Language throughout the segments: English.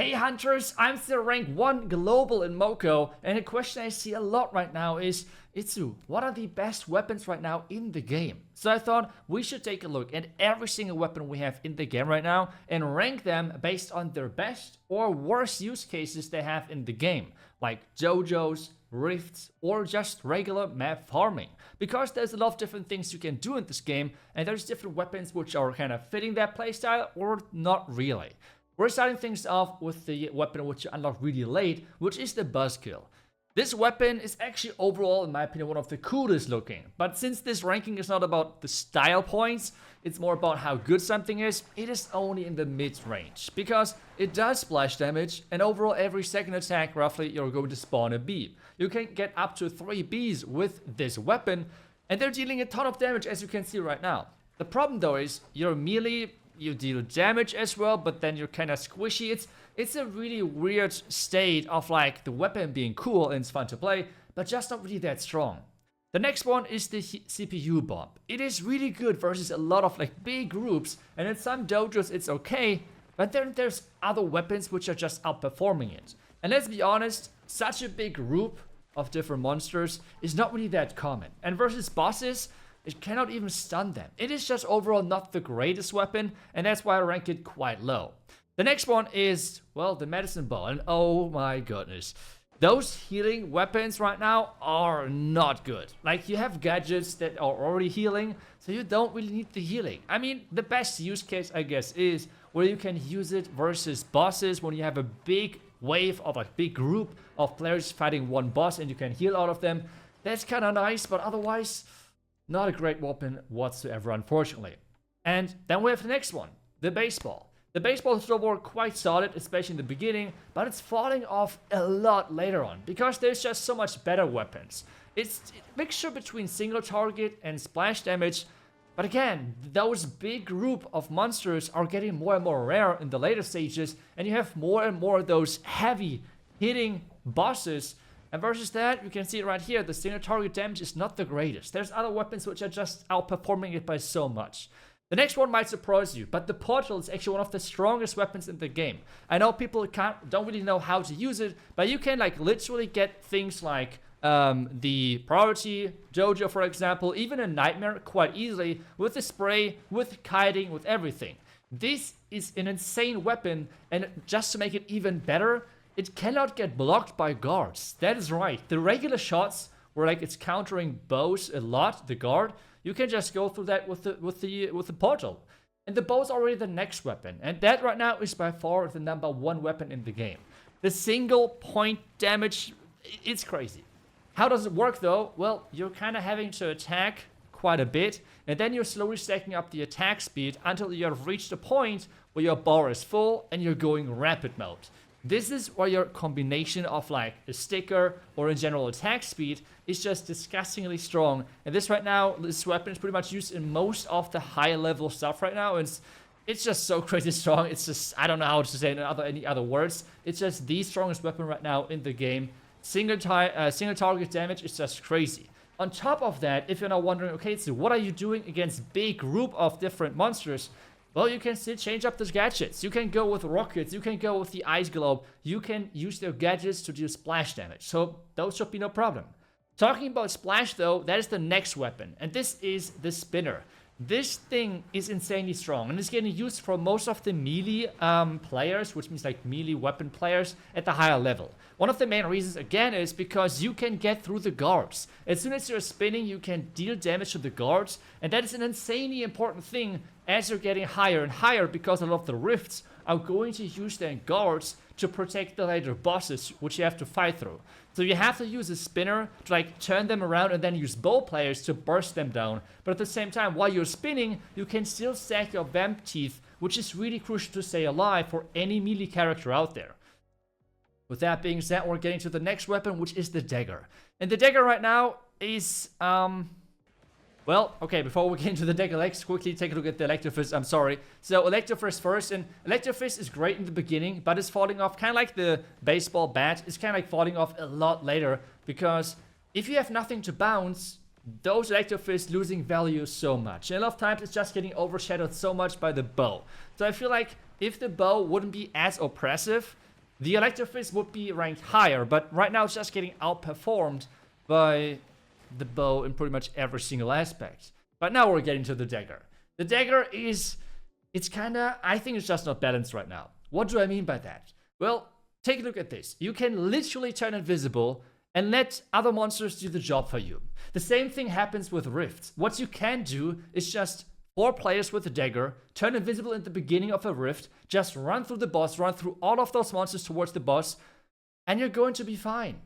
Hey hunters, I'm still rank 1 global in Moco, and a question I see a lot right now is, iTzu, what are the best weapons right now in the game? So I thought we should take a look at every single weapon we have in the game right now and rank them based on their best or worst use cases they have in the game, like dojos, rifts, or just regular map farming. Because there's a lot of different things you can do in this game, and there's different weapons which are kind of fitting that playstyle or not really. We're starting things off with the weapon which you unlock really late, which is the Buzzkill. This weapon is actually overall, in my opinion, one of the coolest looking. But since this ranking is not about the style points, it's more about how good something is, it is only in the mid-range. Because it does splash damage, and overall every second attack, roughly, you're going to spawn a bee. You can get up to 3 bees with this weapon, and they're dealing a ton of damage, as you can see right now. The problem though is, your melee, you deal damage as well, but then you're kind of squishy. It's a really weird state of like the weapon being cool and it's fun to play, but just not really that strong. The next one is the CPU bomb. It is really good versus a lot of like big groups, and in some dojos it's okay, but then there's other weapons which are just outperforming it. And let's be honest, such a big group of different monsters is not really that common. And versus bosses, it cannot even stun them. It is just overall not the greatest weapon, and that's why I rank it quite low. The next one is, well, the medicine ball, and oh my goodness. Those healing weapons right now are not good. Like, you have gadgets that are already healing, so you don't really need the healing. I mean, the best use case, I guess, is where you can use it versus bosses when you have a big wave of a big group of players fighting one boss and you can heal out of them. That's kind of nice, but otherwise, not a great weapon whatsoever, unfortunately. And then we have the next one, the baseball. The baseball is still quite solid, especially in the beginning, but it's falling off a lot later on, because there's just so much better weapons. It's a mixture between single target and splash damage, but again, those big group of monsters are getting more and more rare in the later stages, and you have more and more of those heavy hitting bosses. And versus that, you can see it right here, the single target damage is not the greatest. There's other weapons which are just outperforming it by so much. The next one might surprise you, but the portal is actually one of the strongest weapons in the game. I know people don't really know how to use it, but you can like literally get things like the priority dojo, for example, even a nightmare quite easily with the spray, with kiting, with everything. This is an insane weapon, and just to make it even better, it cannot get blocked by guards. That is right. The regular shots where like it's countering bows a lot, the guard, you can just go through that with the portal. And the bow is already the next weapon, and that right now is by far the #1 weapon in the game. The single point damage, it's crazy. How does it work though? Well, you're kind of having to attack quite a bit, and then you're slowly stacking up the attack speed until you have reached a point where your bar is full and you're going rapid mode. This is where your combination of like a sticker or in general attack speed is just disgustingly strong. And this right now, this weapon is pretty much used in most of the high level stuff right now. It's just so crazy strong. It's just, I don't know how to say it in any other words. It's just the strongest weapon right now in the game. Single target damage is just crazy. On top of that, if you're now wondering, okay, so what are you doing against big group of different monsters? Well, you can still change up those gadgets. You can go with rockets, you can go with the ice globe, you can use their gadgets to do splash damage. So those should be no problem. Talking about splash though, that is the next weapon, and this is the spinner. This thing is insanely strong, and it's getting used for most of the melee players, which means like melee weapon players at the higher level. One of the main reasons, again, is because you can get through the guards. As soon as you're spinning, you can deal damage to the guards, and that is an insanely important thing as you're getting higher and higher, because a lot of the rifts are going to use their guards to protect the later bosses, which you have to fight through. So you have to use a spinner to like turn them around and then use bow players to burst them down. But at the same time, while you're spinning, you can still stack your vamp teeth, which is really crucial to stay alive for any melee character out there. With that being said, we're getting to the next weapon, which is the Dagger. And the Dagger right now is, well, okay, before we get into the Dagger, let's quickly take a look at the Electro Fist. I'm sorry. So Electro Fist first, and Electro Fist is great in the beginning, but it's falling off kind of like the baseball bat. It's kind of like falling off a lot later, because if you have nothing to bounce, those Electro Fists losing value so much. And a lot of times it's just getting overshadowed so much by the bow. So I feel like if the bow wouldn't be as oppressive, The Electro would be ranked higher, but right now it's just getting outperformed by the bow in pretty much every single aspect. But now we're getting to the Dagger. The Dagger is, it's kinda, I think it's just not balanced right now. What do I mean by that? Well, take a look at this. You can literally turn invisible and let other monsters do the job for you. The same thing happens with Rifts. What you can do is just 4 players with the Dagger, turn invisible in the beginning of a Rift, just run through the boss, run through all of those monsters towards the boss, and you're going to be fine.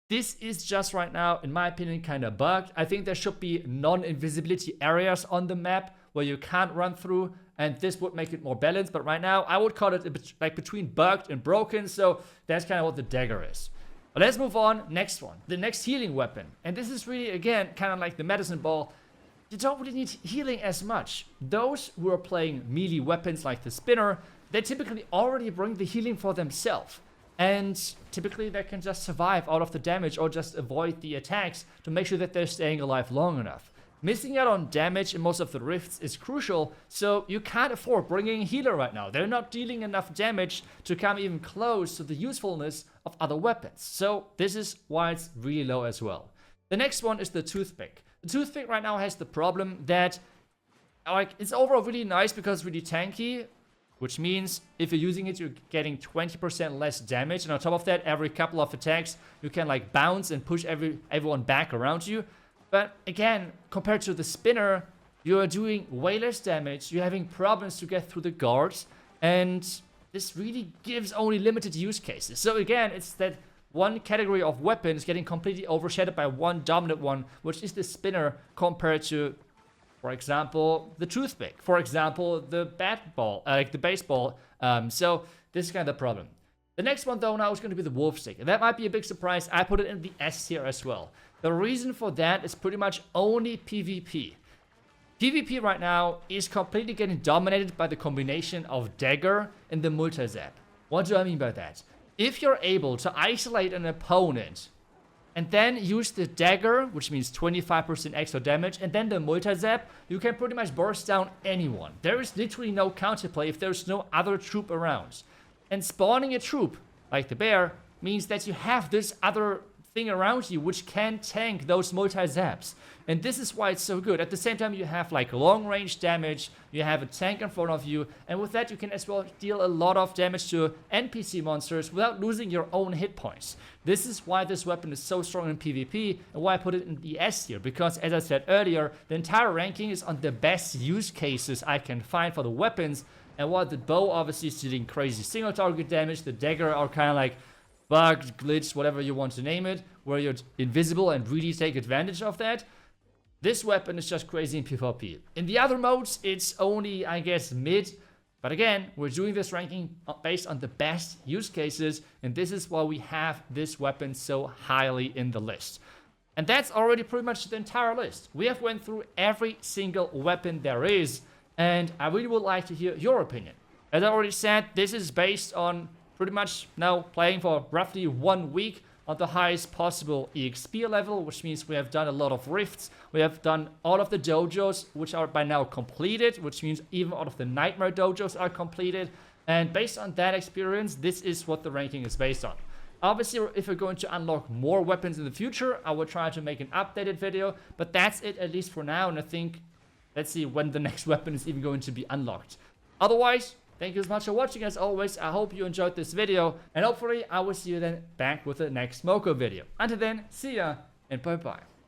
This is just right now, in my opinion, kind of bugged. I think there should be non-invisibility areas on the map where you can't run through, and this would make it more balanced. But right now, I would call it like between bugged and broken, so that's kind of what the Dagger is. But let's move on. Next one, the next healing weapon. And this is really, again, kind of like the medicine ball. You don't really need healing as much. Those who are playing melee weapons like the spinner, they typically already bring the healing for themselves. And typically they can just survive out of the damage or just avoid the attacks to make sure that they're staying alive long enough. Missing out on damage in most of the rifts is crucial, so you can't afford bringing a healer right now. They're not dealing enough damage to come even close to the usefulness of other weapons. So this is why it's really low as well. The next one is the Toothpick. The Toothpick right now has the problem that it's overall really nice because it's really tanky, which means if you're using it, you're getting 20% less damage. And on top of that, every couple of attacks, you can like bounce and push everyone back around you. But again, compared to the spinner, you're doing way less damage. You're having problems to get through the guards. And this really gives only limited use cases. So again, it's that one category of weapons getting completely overshadowed by one dominant one, which is the spinner compared to, for example, the Toothpick. For example, the bat ball, like the baseball. So this is kind of the problem. The next one though now is going to be the Wolfstick. And that might be a big surprise. I put it in the S tier as well. The reason for that is pretty much only PvP. PvP right now is completely getting dominated by the combination of Dagger and the multi-zap. What do I mean by that? If you're able to isolate an opponent and then use the Dagger, which means 25% extra damage, and then the multi-zap, you can pretty much burst down anyone. There is literally no counterplay if there's no other troop around. And spawning a troop, like the bear, means that you have this other thing around you which can tank those multi-zaps. And this is why it's so good. At the same time, you have like long range damage, you have a tank in front of you, and with that you can as well deal a lot of damage to NPC monsters without losing your own hit points. This is why this weapon is so strong in PvP and why I put it in the S tier, because as I said earlier, the entire ranking is on the best use cases I can find for the weapons. And while the bow obviously is dealing crazy single target damage, the Dagger are kind of like bugged, glitched, whatever you want to name it, where you're invisible and really take advantage of that. This weapon is just crazy in PvP. In the other modes, it's only, I guess, mid. But again, we're doing this ranking based on the best use cases, and this is why we have this weapon so highly in the list. And that's already pretty much the entire list. We have went through every single weapon there is, and I really would like to hear your opinion. As I already said, this is based on pretty much now playing for roughly 1 week on the highest possible EXP level, which means we have done a lot of rifts. We have done all of the dojos, which are by now completed, which means even all of the nightmare dojos are completed. And based on that experience, this is what the ranking is based on. Obviously, if we're going to unlock more weapons in the future, I will try to make an updated video, but that's it at least for now. And I think, let's see when the next weapon is even going to be unlocked. Otherwise, thank you so much for watching as always. I hope you enjoyed this video, and hopefully I will see you then back with the next Moco video. Until then, see ya and bye bye.